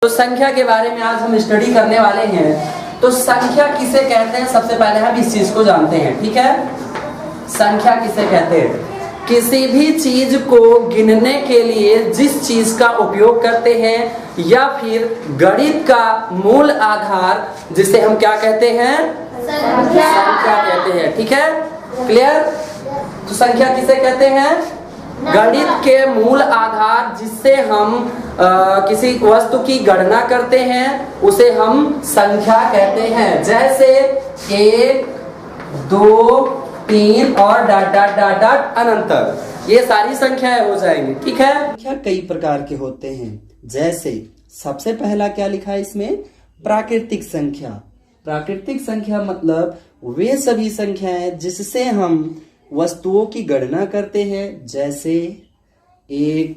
तो संख्या के बारे में आज हम स्टडी करने वाले हैं। तो संख्या किसे कहते हैं, सबसे पहले हम इस चीज को जानते हैं। ठीक है, संख्या किसे कहते हैं? किसी भी चीज को गिनने के लिए जिस चीज का उपयोग करते हैं या फिर गणित का मूल आधार जिसे हम क्या कहते हैं? संख्या कहते हैं। ठीक है, क्लियर? तो संख्या किसे कहते हैं? गणित के मूल आधार जिससे हम किसी वस्तु की गणना करते हैं उसे हम संख्या कहते हैं। जैसे 1, 2, 3 और डॉट डॉट डॉट डॉट अनंत, ये सारी संख्याएं हो जाएंगी। ठीक है, संख्या कई प्रकार के होते हैं। जैसे सबसे पहला क्या लिखा है इसमें? प्राकृतिक संख्या। प्राकृतिक संख्या मतलब वे सभी संख्याएं जिससे हम वस्तुओं की गणना करते हैं। जैसे 1,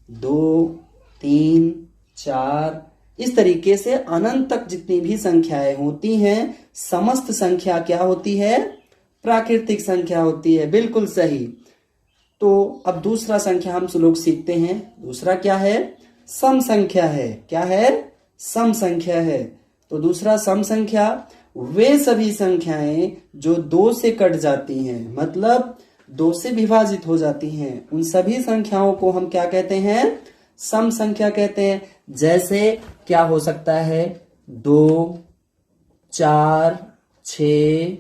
2, 3, 4, इस तरीके से अनंत तक जितनी भी संख्याएं होती हैं, समस्त संख्या क्या होती है? प्राकृतिक संख्या होती है। बिल्कुल सही। तो अब दूसरा संख्या हम लोग सीखते हैं। दूसरा क्या है? सम संख्या है। क्या है? सम संख्या है। तो दूसरा सम संख्या वे सभी संख्याएं जो 2 से कट जाती हैं, मतलब 2 से विभाजित हो जाती हैं, उन सभी संख्याओं को हम क्या कहते हैं? सम संख्या कहते हैं। जैसे क्या हो सकता है? 2, 4, 6,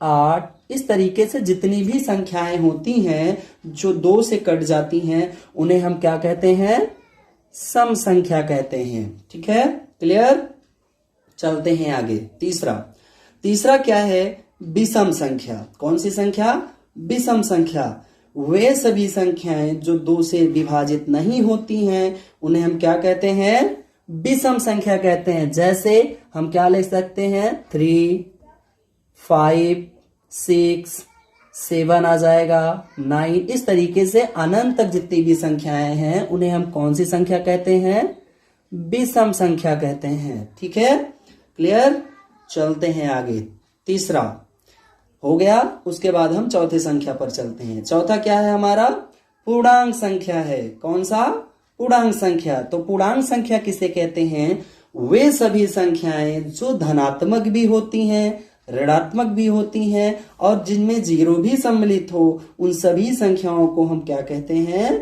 8, इस तरीके से जितनी भी संख्याएं होती हैं जो 2 से कट जाती हैं उन्हें हम क्या कहते हैं? सम संख्या कहते हैं। ठीक है, क्लियर? चलते हैं आगे। तीसरा क्या है? विषम संख्या। कौन सी संख्या? विषम संख्या। वे सभी संख्याएं जो 2 से विभाजित नहीं होती हैं उन्हें हम क्या कहते हैं? विषम संख्या कहते हैं। जैसे हम क्या लिख सकते हैं? 3, 5, 6, 7 आ जाएगा, 9, इस तरीके से अनंत तक जितनी भी संख्याएं हैं उन्हें हम कौन सी संख्या कहते हैं? विषम संख्या कहते हैं। ठीक है, क्लियर? चलते हैं आगे। तीसरा हो गया, उसके बाद हम चौथे संख्या पर चलते हैं। चौथा क्या है हमारा? पूर्णांक संख्या है। कौन सा? पूर्णांक संख्या। तो पूर्णांक संख्या किसे कहते हैं? वे सभी संख्याएं जो धनात्मक भी होती हैं, ऋणात्मक भी होती हैं और जिनमें 0 भी सम्मिलित हो, उन सभी संख्याओं को हम क्या कहते हैं?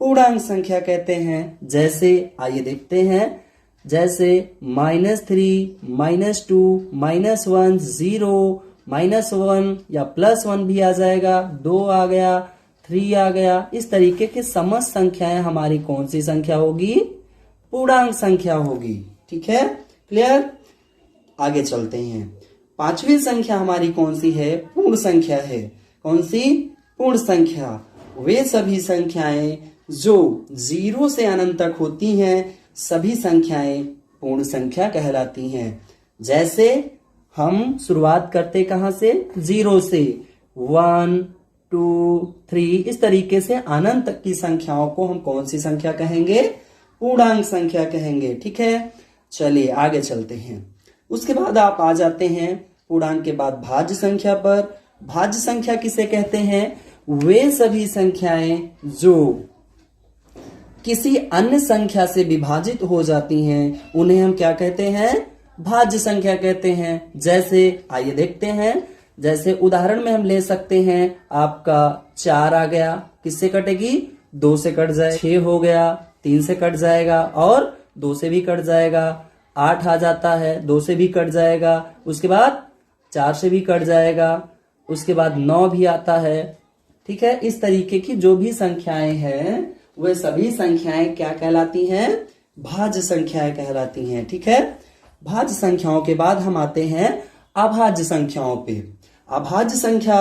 पूर्णांक संख्या कहते हैं। जैसे आइए देखते हैं। जैसे -3, -2, -1, 0, -1 या +1 भी आ जाएगा, 2 आ गया, 3 आ गया। इस तरीके के समस्त संख्याएं हमारी कौन सी संख्या होगी? पूर्णांक संख्या होगी। ठीक है, क्लियर? आगे चलते हैं। पांचवी संख्या हमारी कौन सी है? पूर्ण संख्या है। कौन सी? पूर्ण संख्या। वे सभी संख्याएं जो 0 से अनंत तक होती हैं, सभी संख्याएं पूर्ण संख्या कहलाती हैं। जैसे हम शुरुआत करते कहां से? 0 से। 1, 2, 3, इस तरीके से अनंत तक की संख्याओं को हम कौन सी संख्या कहेंगे? पूर्णांक संख्या कहेंगे। ठीक है, चलिए आगे चलते हैं। उसके बाद आप आ जाते हैं पूर्णांक के बाद भाज्य संख्या पर। भाज्य संख्या किसे कहते हैं? वे सभी संख्याएं जो किसी अन्य संख्या से विभाजित हो जाती हैं उन्हें हम क्या कहते हैं? भाज्य संख्या कहते हैं। जैसे आइए देखते हैं। जैसे उदाहरण में हम ले सकते हैं, आपका 4 आ गया, किससे कटेगी? 2 से कट जाए। 6 हो गया, 3 से कट जाएगा और 2 से भी कट जाएगा। 8 आ जाता है, 2 से भी कट जाएगा। उसके बाद 4 से भी कट जाएगा। उसके बाद 9 भी आता है। ठीक है, इस तरीके की जो भी संख्याएं हैं वे सभी संख्याएं क्या कहलाती हैं? भाज्य संख्याएं कहलाती हैं। ठीक है, भाज्य संख्याओं के बाद हम आते हैं अभाज्य संख्याओं पे। अभाज्य संख्या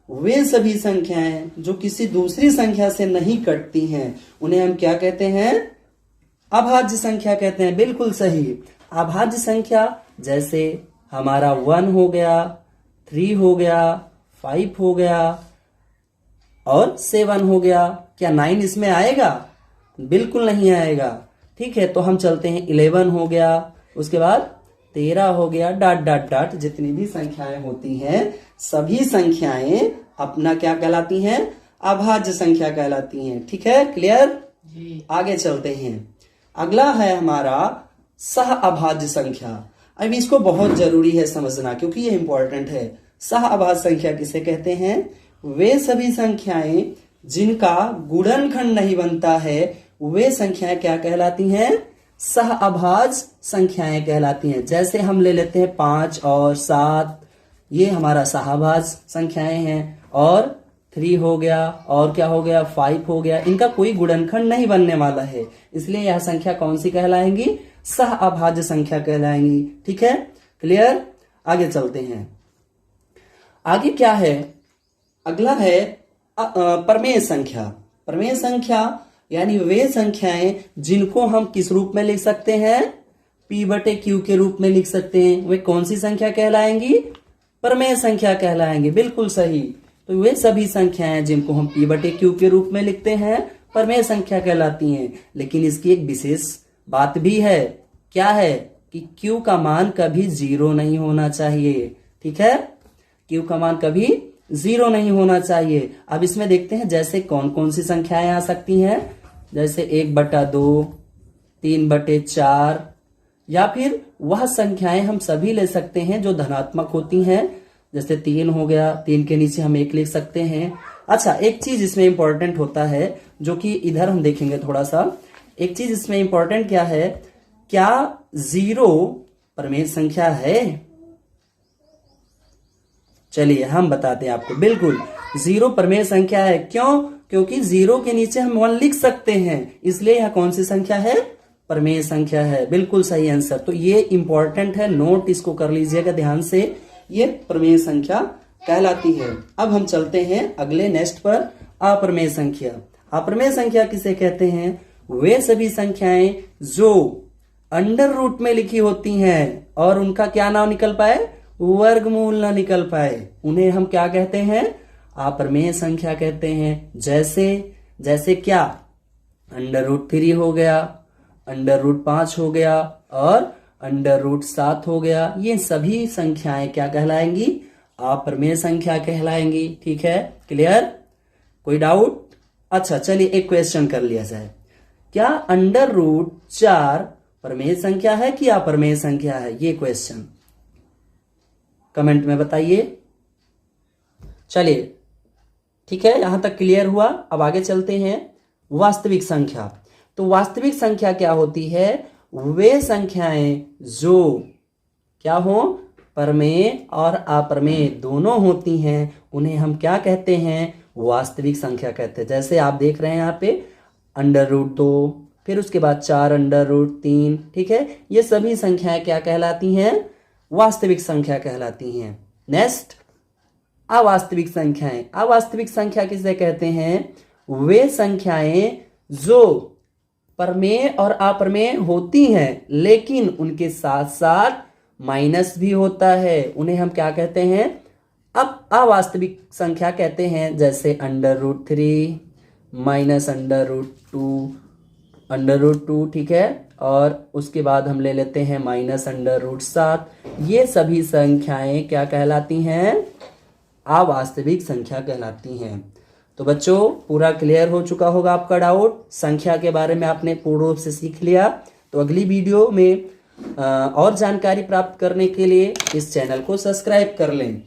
वे सभी संख्याएं जो किसी दूसरी संख्या से नहीं कटती हैं उन्हें हम क्या कहते हैं? अभाज्य संख्या कहते हैं। बिल्कुल सही। अभाज्य संख्या जैसे हमारा 1 हो गया, 3 हो गया, 5 हो गया और 7 हो गया। क्या 9 इसमें आएगा? बिल्कुल नहीं आएगा। ठीक है, तो हम चलते हैं। 11 हो गया, उसके बाद 13 हो गया, डॉट डॉट डॉट, जितनी भी संख्याएं होती हैं सभी संख्याएं अपना क्या कहलाती हैं? अभाज्य संख्या कहलाती हैं। ठीक है, क्लियर? आगे चलते हैं। अगला है हमारा सह अभाज्य संख्या। अब इसको बहुत जरूरी है समझना क्योंकि ये इंपॉर्टेंट है। सह अभाज्य संख्या किसे कहते हैं? वे सभी संख्याएं जिनका गुणनखंड नहीं बनता है वे संख्याएं क्या कहलाती हैं? सह अभाज्य संख्याएं कहलाती हैं। जैसे हम ले लेते हैं 5 और 7, ये हमारा सह अभाज्य संख्याएं हैं। और 3 हो गया, और क्या हो गया, 5 हो गया, इनका कोई गुणनखंड नहीं बनने वाला है, इसलिए यह संख्या कौन सी कहलाएंगी? सह अभाज्य संख्या कहलाएंगी। ठीक है, क्लियर? आगे चलते हैं। आगे क्या है? अगला है प्रमेय संख्या। प्रमेय संख्या यानी वे संख्याएं जिनको हम किस रूप में लिख सकते हैं? P/Q के रूप में लिख सकते हैं। वे कौन सी संख्या कहलाएंगी? प्रमेय संख्या कहलाएंगे। बिल्कुल सही। तो वे सभी संख्याएं जिनको हम P/Q के रूप में लिखते हैं प्रमेय संख्या कहलाती हैं। लेकिन इसकी एक विशेष बात भी है। क्या है? कि Q का मान कभी 0 नहीं होना चाहिए। ठीक है, Q का मान कभी 0 नहीं होना चाहिए। अब इसमें देखते हैं जैसे कौन कौन सी संख्याएं आ सकती हैं। जैसे 1/2, 3/4, या फिर वह संख्याएं हम सभी ले सकते हैं जो धनात्मक होती हैं। जैसे 3 हो गया, 3 के नीचे हम 1 लिख सकते हैं। अच्छा, एक चीज इसमें इंपॉर्टेंट होता है जो कि इधर हम देखेंगे थोड़ा सा। एक चीज इसमें इंपॉर्टेंट क्या है? क्या 0 प्रमेय संख्या है? चलिए हम बताते हैं आपको। बिल्कुल 0 प्रमेय संख्या है। क्यों? क्योंकि 0 के नीचे हम 1 लिख सकते हैं, इसलिए यह कौन सी संख्या है? प्रमेय संख्या है। बिल्कुल सही आंसर। तो ये इंपॉर्टेंट है, नोट इसको कर लीजिएगा ध्यान से। ये प्रमेय संख्या कहलाती है। अब हम चलते हैं अगले नेक्स्ट पर, अप्रमेय संख्या। अप्रमेय संख्या किसे कहते हैं? वे सभी संख्याएं जो अंडर रूट में लिखी होती हैं और उनका क्या नाम निकल पाए? वर्गमूल ना निकल पाए, उन्हें हम क्या कहते हैं? अप्रमेय संख्या कहते हैं। जैसे क्या? √3 हो गया, √5 हो गया और √7 हो गया। ये सभी संख्याएं क्या कहलाएंगी? अप्रमेय संख्या कहलाएंगी। ठीक है, क्लियर? कोई डाउट? अच्छा, चलिए एक क्वेश्चन कर लिया जाए। क्या √4 प्रमेय संख्या है कि अप्रमेय संख्या है? ये क्वेश्चन कमेंट में बताइए। चलिए, ठीक है, यहां तक क्लियर हुआ। अब आगे चलते हैं वास्तविक संख्या। तो वास्तविक संख्या क्या होती है? वे संख्याएं जो क्या हो? प्रमेय और अप्रमेय दोनों होती हैं, उन्हें हम क्या कहते हैं? वास्तविक संख्या कहते हैं। जैसे आप देख रहे हैं यहाँ पे √2, फिर उसके बाद 4√3। ठीक है, ये सभी संख्याएं क्या कहलाती हैं? वास्तविक संख्या कहलाती हैं। नेक्स्ट, अवास्तविक संख्याएं। अवास्तविक संख्या किसे कहते हैं? वे संख्याएं जो प्रमेय और अप्रमेय होती हैं लेकिन उनके साथ साथ माइनस भी होता है, उन्हें हम क्या कहते हैं? अब अवास्तविक संख्या कहते हैं। जैसे √3 -√2, ठीक है, और उसके बाद हम ले लेते हैं -√7। ये सभी संख्याएं क्या कहलाती हैं? अवास्तविक संख्या कहलाती हैं। तो बच्चों, पूरा क्लियर हो चुका होगा आपका डाउट। संख्या के बारे में आपने पूर्ण रूप से सीख लिया। तो अगली वीडियो में और जानकारी प्राप्त करने के लिए इस चैनल को सब्सक्राइब कर लें।